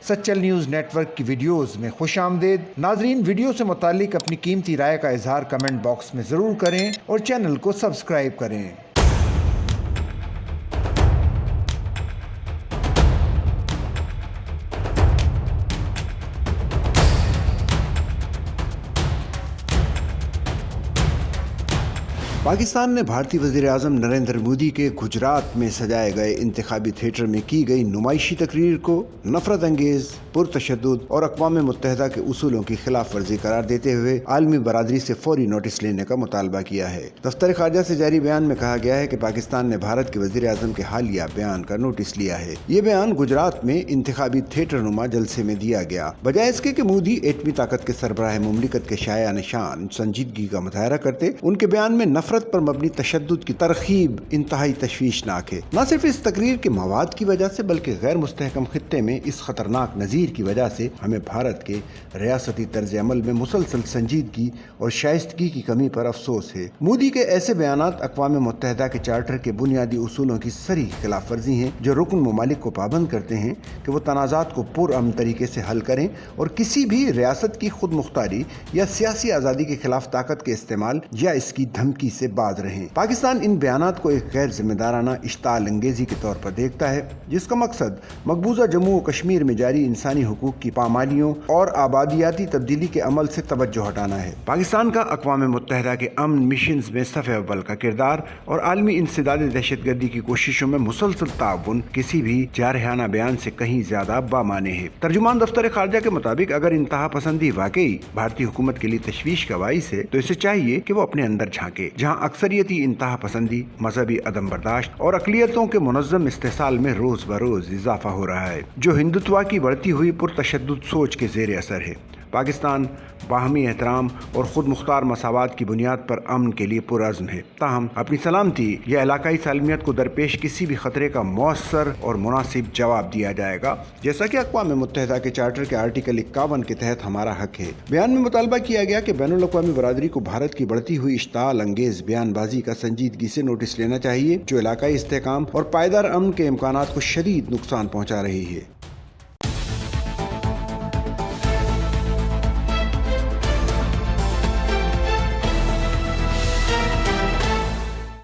Sachal news network की videos में खुश आमदेद। नाजरीन, वीडियो से मुतालिक अपनी कीमती राय का इजहार कमेंट बॉक्स में ज़रूर करें और चैनल को सब्सक्राइब करें। पाकिस्तान ने भारतीय वज़ीर-ए-आज़म नरेंद्र मोदी के गुजरात में सजाए गए इंतखाबी थिएटर में की गई नुमाइशी तकरीर को नफरत अंगेज, पुरतशद्दुद और अक़वाम मुत्तहिदा के उसूलों की खिलाफ वर्जी करार देते हुए आलमी बरादरी से फौरी नोटिस लेने का मुतालबा किया है। दफ्तर ख़ारजा से जारी बयान में कहा गया है कि पाकिस्तान ने भारत के वज़ीर-ए-आज़म के हालिया बयान का नोटिस लिया है। ये बयान गुजरात में इंतखाबी थिएटर नुमा जलसे में दिया गया, बजाय इसके कि मोदी एटमी ताकत के सरबराह मुमलिकत के शाया निशान संजीदगी का मुजाहरा करते। उनके बयान में नफरत पर मबनी तशद्दुद की तरकीब इंतहाई तशवीशनाक है। न सिर्फ इस तकरीर के मवाद की वजह से बल्कि गैर मुस्तहकम खित्ते में इस खतरनाक नज़ीर की वजह से हमें भारत के रियासती तर्ज अमल में मुसलसल संजीदगी और शाइस्तगी की कमी पर अफसोस है। मोदी के ऐसे बयानात अक़वाम मुत्तहिदा के चार्टर के बुनियादी उसूलों की सरी खिलाफ वर्जी हैं, जो रुकन ममालिक को पाबंद करते हैं कि वो तनाज़ात को पुरअमन तरीके से हल करें और किसी भी रियासत की खुद मुख्तारी या सियासी आज़ादी के खिलाफ ताकत के इस्तेमाल या इसकी धमकी से बाज रहें। पाकिस्तान इन बयानात को एक गैर जिम्मेदाराना इश्ताल अंगेजी के तौर पर देखता है, जिसका मकसद मकबूजा जम्मू और कश्मीर में जारी इंसानी हुकूक की पामालियों और आबादियाती तब्दीली के अमल से तवज्जो हटाना है। पाकिस्तान का अक़वाम मुत्तहिदा के अमन मिशन में सफ़े अव्वल का किरदार और आलमी इंसदाद दहशतगर्दी की कोशिशों में मुसलसल ताउन किसी भी जारहाना बयान से कहीं ज्यादा बामाने है। तर्जुमान दफ्तर ख़ारजा के मुताबिक अगर इंतहा पसंदी वाकई भारतीय हुकूमत के लिए तशवीश का बाइस है, तो इसे चाहिए कि वो अपने अंदर झांके, जहाँ अक्सरियती इंतहा पसंदी, मजहबी अदम बर्दाश्त और अक़लियतों के मुनज़्ज़म इस्तेसाल में रोज बरोज इजाफा हो रहा है, जो हिंदुत्व की बढ़ती हुई पुरतशद्दुद सोच के ज़ेर असर है। पाकिस्तान बाहमी एहतराम और ख़ुद मुख्तार मसावात की बुनियाद पर अमन के लिए पुरअज़्म है, ताहम अपनी सलामती या इलाकाई सालमियत को दरपेश किसी भी खतरे का मौसर और मुनासिब जवाब दिया जाएगा, जैसा कि अक़वाम मुत्तहिदा के चार्टर के आर्टिकल 51 के तहत हमारा हक है। बयान में मुतालबा किया गया कि बैनुल अक़वामी बरादरी को भारत की बढ़ती हुई इश्ताल अंगेज बयानबाजी का संजीदगी से नोटिस लेना चाहिए, जो इलाकाई इस्तेहकाम और पायदार अमन के इम्कानात को शदीद नुकसान पहुँचा रही है।